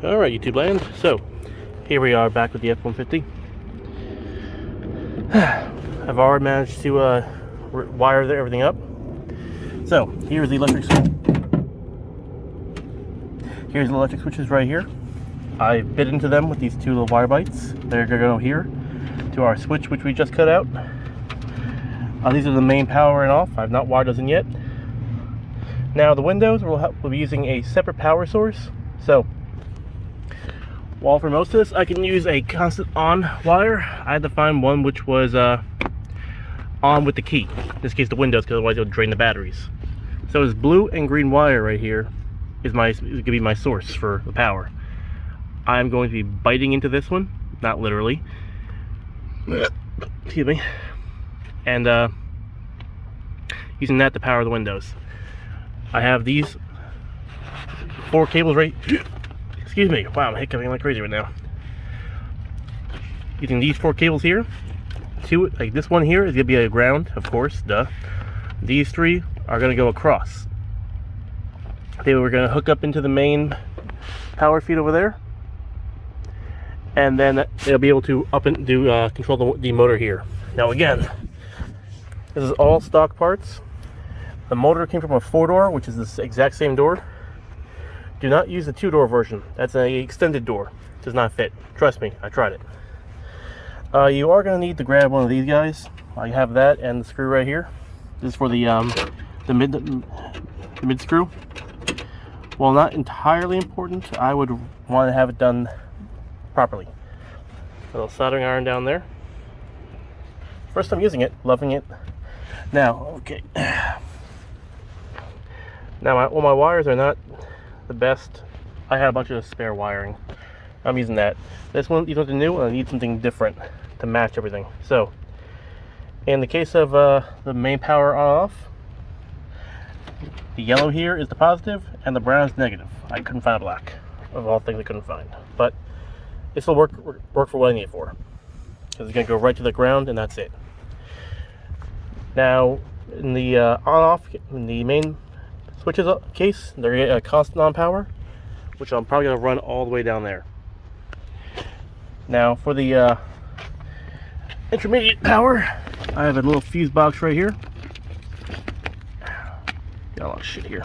Alright, YouTube land. So, here we are back with the F-150. I've already managed to wire everything up. So, here's the electric switches right here. I bit into them with these two little wire bites. They're going to go here to our switch, which we just cut out. These are the main power and off. I've not wired those in yet. Now, the windows, we'll be using a separate power source. So, while for most of this I can use a constant on wire, I had to find one which was on with the key. In this case the windows, because otherwise it would drain the batteries. So this blue and green wire right here is going to be my source for the power. I'm going to be biting into this one, not literally. Excuse me. And using that to power the windows. I have these 4 cables right. Excuse me, wow, I'm hiccuping like crazy right now. Using these 4 cables here, like this one here is going to be a ground, of course, duh. These 3 are going to go across. They were going to hook up into the main power feed over there, and then they'll be able to control the motor here. Now again, this is all stock parts. The motor came from a 4-door, which is this exact same door. Do not use the 2-door version. That's an extended door. It does not fit. Trust me, I tried it. You are going to need to grab one of these guys. I have that and the screw right here. This is for the mid screw. While not entirely important, I would want to have it done properly. A little soldering iron down there. First time using it, loving it. Now, okay. Now, my wires are not the best. I had a bunch of spare wiring. I'm using that. This one, even with the new one, I need something different to match everything. So, in the case of the main power on off, the yellow here is the positive and the brown is negative. I couldn't find a black. Of all things I couldn't find. But this will work for what I need it for. Because it's going to go right to the ground and that's it. Now, in the on-off, in the main switches case, they're a constant on power, which I'm probably going to run all the way down there. Now for the intermediate power, I have a little fuse box right here. Got a lot of shit here.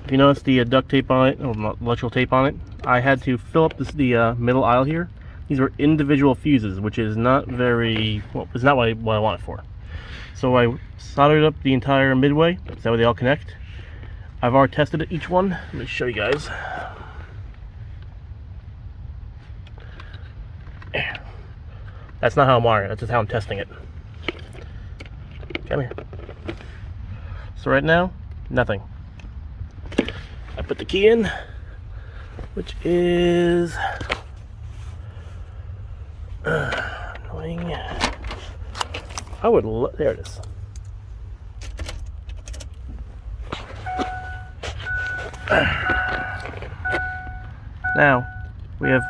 If you notice the duct tape on it, or electrical tape on it, I had to fill up the middle aisle here. These were individual fuses, which is not very, well, it's not what I want it for. So I soldered up the entire midway, so that way they all connect. I've already tested each one. Let me show you guys. That's not how I'm wiring it, that's just how I'm testing it. Come here. So right now, nothing. I put the key in, which is annoying. There it is. Now we have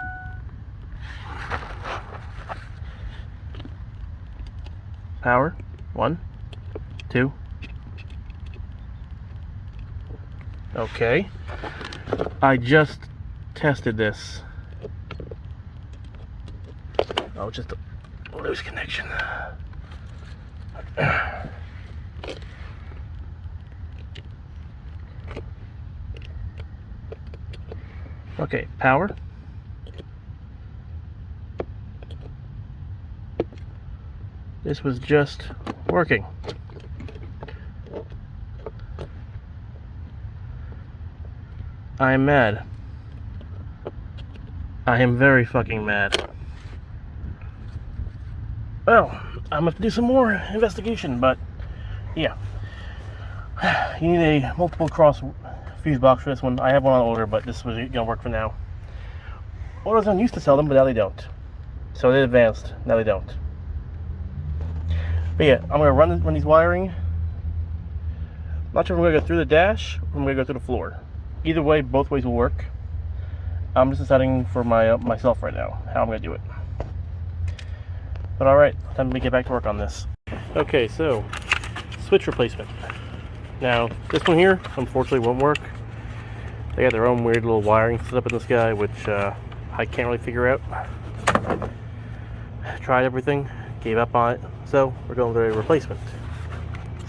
power 1, 2. Okay, I just tested this. Oh, just a loose connection. Okay, power. This was just working. I am mad. I am very fucking mad. Well, I'm gonna have to do some more investigation, but yeah. You need a multiple cross fuse box for this one. I have one on order, but this was gonna work for now. AutoZone used to sell them, but now they don't. So they advanced, now they don't. But yeah, I'm gonna run these wiring. Not sure if I'm gonna go through the dash or I'm gonna go through the floor. Either way, both ways will work. I'm just deciding for myself right now how I'm gonna do it. But alright, time to get back to work on this. Okay, so switch replacement. Now, this one here, unfortunately, won't work. They got their own weird little wiring setup in this guy, which I can't really figure out. Tried everything, gave up on it, so we're going to a replacement.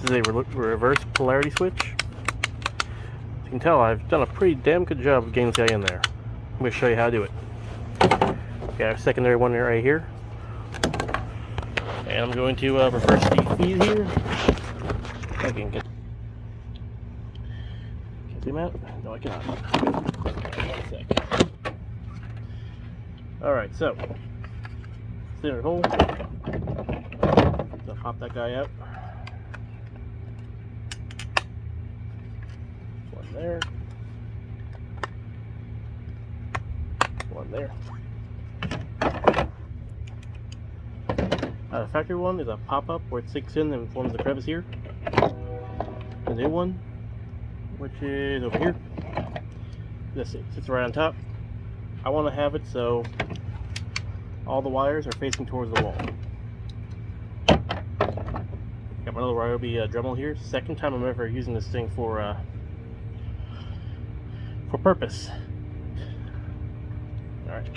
This is a reverse polarity switch. As you can tell, I've done a pretty damn good job of getting this guy in there. I'm going to show you how to do it. Got our secondary one right here. And I'm going to reverse the feed here. If I can zoom out? No, I cannot. 1 sec. Alright, so center hole. So pop that guy out. One there. One there. The factory one is a pop-up where it sinks in and forms the crevice here. The new one, which is over here, this sits right on top. I want to have it so all the wires are facing towards the wall. Got my little Ryobi Dremel here. Second time I'm ever using this thing for purpose. All right.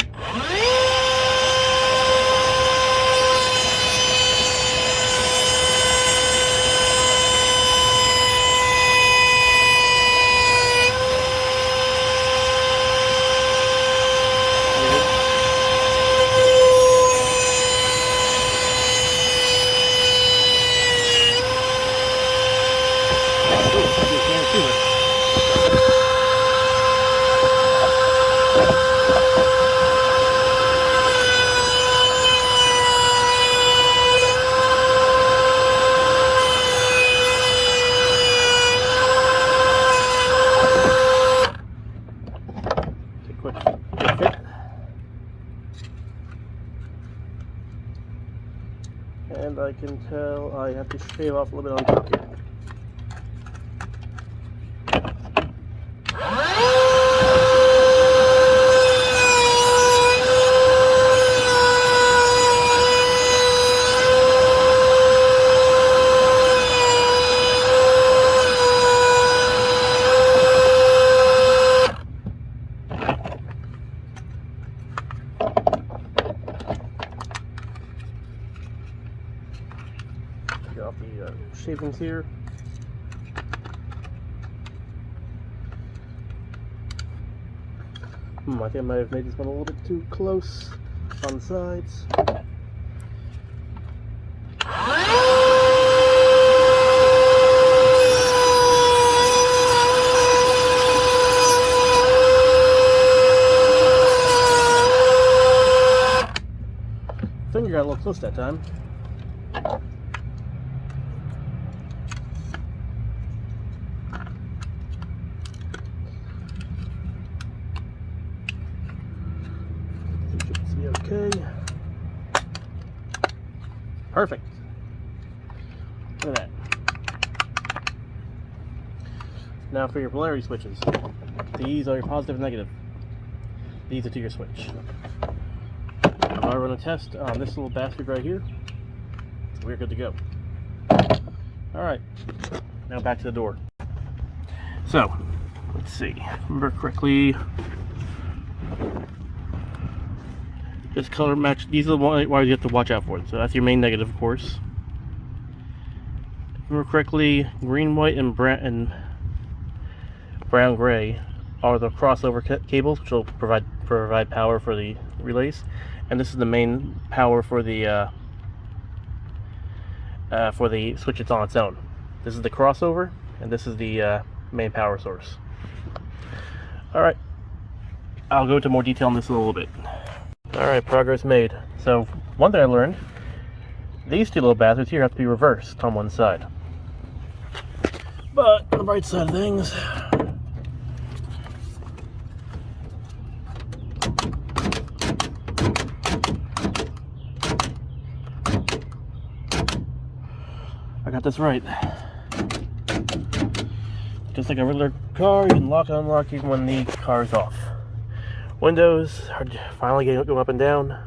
And I can tell I have to shave off a little bit on top here. Get off the shavings here. I think I might have made this one a little bit too close on the sides. Finger got a little close that time. Okay. Perfect. Look at that. Now for your polarity switches. These are your positive and negative. These are to your switch. I'm going to run a test on this little bastard right here. We're good to go. Alright. Now back to the door. So, let's see. If I remember correctly. This color match, these are the wires you have to watch out for. So that's your main negative, of course. If I remember correctly, green, white, and brown gray are the crossover cables, which will provide power for the relays. And this is the main power for the switch it's on its own. This is the crossover, and this is the main power source. All right, I'll go into more detail on this in a little bit. Alright, progress made. So, one thing I learned, these two little bastards here have to be reversed on one side. But, on the bright side of things, I got this right. Just like a regular car, you can lock and unlock even when the car is off. Windows are finally getting go up and down.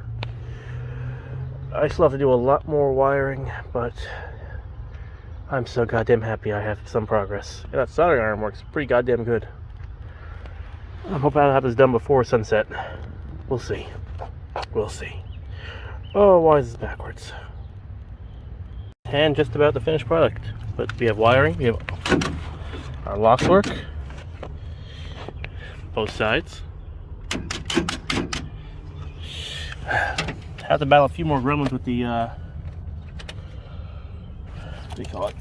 I still have to do a lot more wiring, but I'm so goddamn happy I have some progress. And that soldering iron works pretty goddamn good. I'm hoping I'll have this done before sunset. We'll see. We'll see. Oh, why is this backwards? And just about the finished product. But we have wiring. We have our locks work. Both sides. Have to battle a few more gremlins with the what do you call it?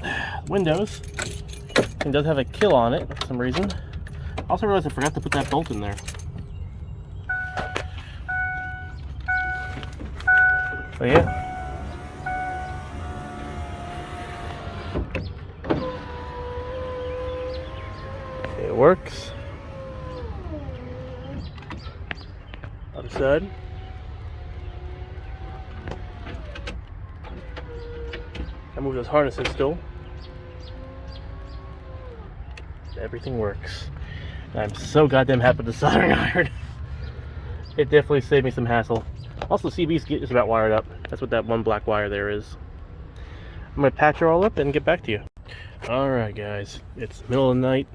Windows. It does have a kill on it for some reason. I also realized I forgot to put that bolt in there. So yeah. It works. Other side. I move those harnesses still. Everything works. And I'm so goddamn happy with the soldering iron. It definitely saved me some hassle. Also, CB's just about wired up. That's what that one black wire there is. I'm gonna patch her all up and get back to you. Alright guys, it's middle of the night,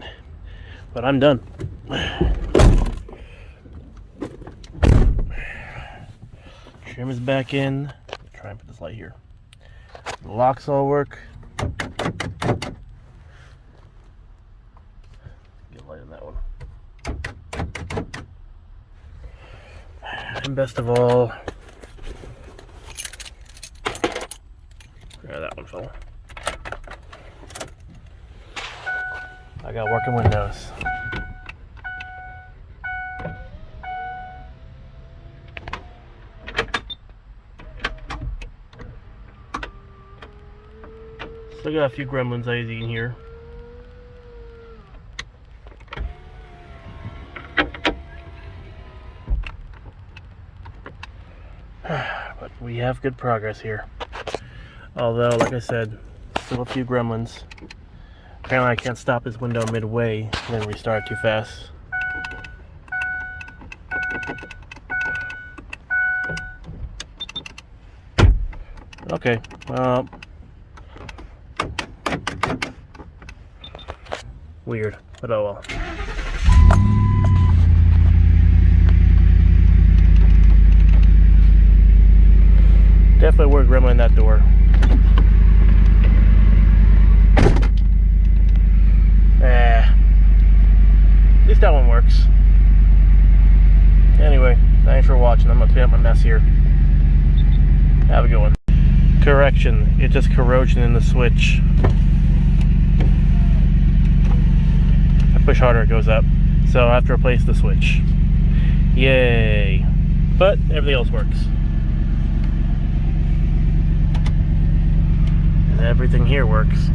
but I'm done. Trim is back in. Try and put this light here. The locks all work. Get light on that one. And best of all, yeah, that one fell. I got working windows. Still got a few gremlins as you can hear. But we have good progress here. Although, like I said, still a few gremlins. Apparently I can't stop this window midway and then restart too fast. Okay, weird, but oh well. Definitely word gremlin in that door. At least that one works. Anyway, thanks for watching. I'm gonna clean up my mess here. Have a good one. Correction, it's just corrosion in the switch. I push harder, it goes up. So I have to replace the switch. Yay. But everything else works. And everything here works.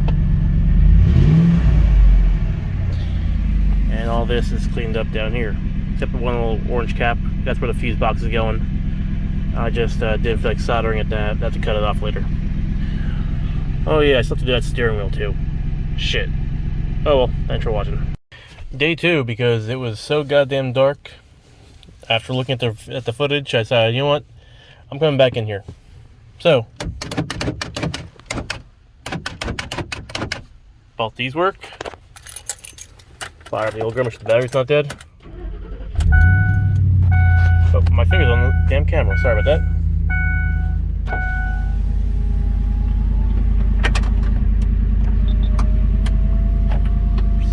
And all this is cleaned up down here. Except for one little orange cap. That's where the fuse box is going. I just didn't feel like soldering it. I have to cut it off later. Oh yeah, I still have to do that steering wheel too. Shit. Oh well, thanks for watching. Day 2, because it was so goddamn dark. After looking at the footage, I decided, you know what? I'm coming back in here. So, both these work. Fire the old grimace, the battery's not dead. Oh, my finger's on the damn camera. Sorry about that.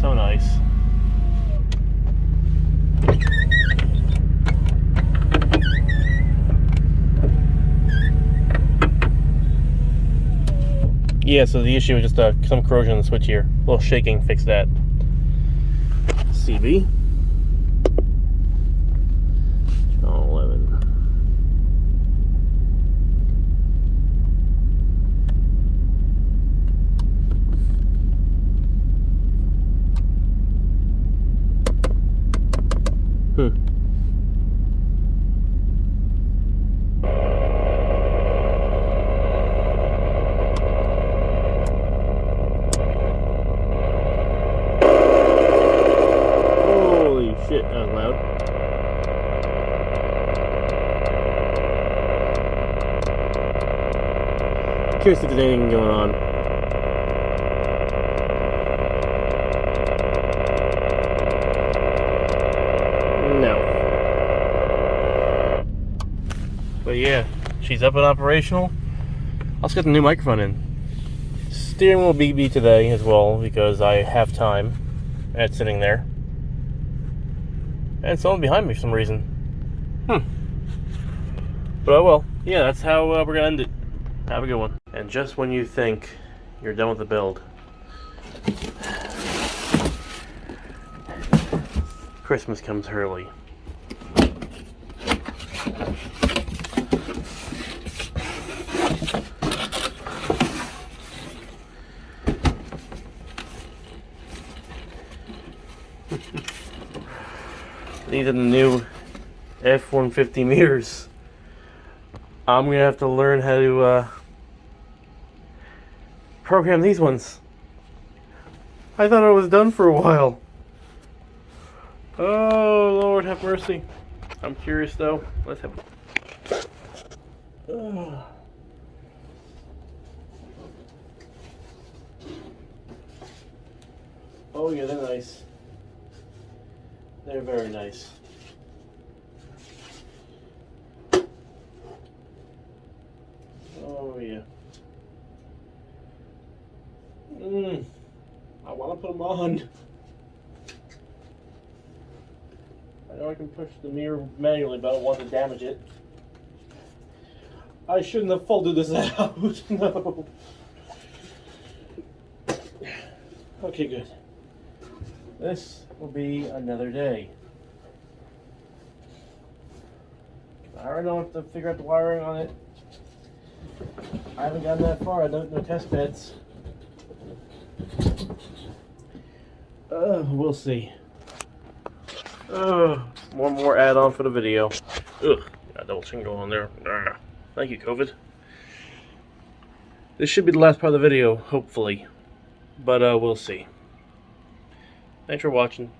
So nice. Yeah, so the issue is just some corrosion on the switch here. A little shaking, fix that. CB. 11. Holy shit, that was loud. Curious if there's anything going on. But yeah, she's up and operational. Let's get the new microphone in. Steering wheel BB today as well because I have time. And it's sitting there. And someone behind me for some reason. But oh well. Yeah, that's how we're going to end it. Have a good one. And just when you think you're done with the build, Christmas comes early. These are the new f-150 mirrors. I'm gonna have to learn how to program these ones. I thought I was done for a while. Oh Lord, have mercy. I'm curious though. Let's have. Oh yeah, they're nice. They're very nice. Oh yeah. I want to put them on. I know I can push the mirror manually, but I don't want to damage it. I shouldn't have folded this out. No. Okay, good. This will be another day. I already know have to figure out the wiring on it. I haven't gotten that far. I don't know test beds. We'll see. One more add-on for the video. Ugh, got a double chin going on there. Thank you, COVID. This should be the last part of the video, hopefully. But we'll see. Thanks for watching.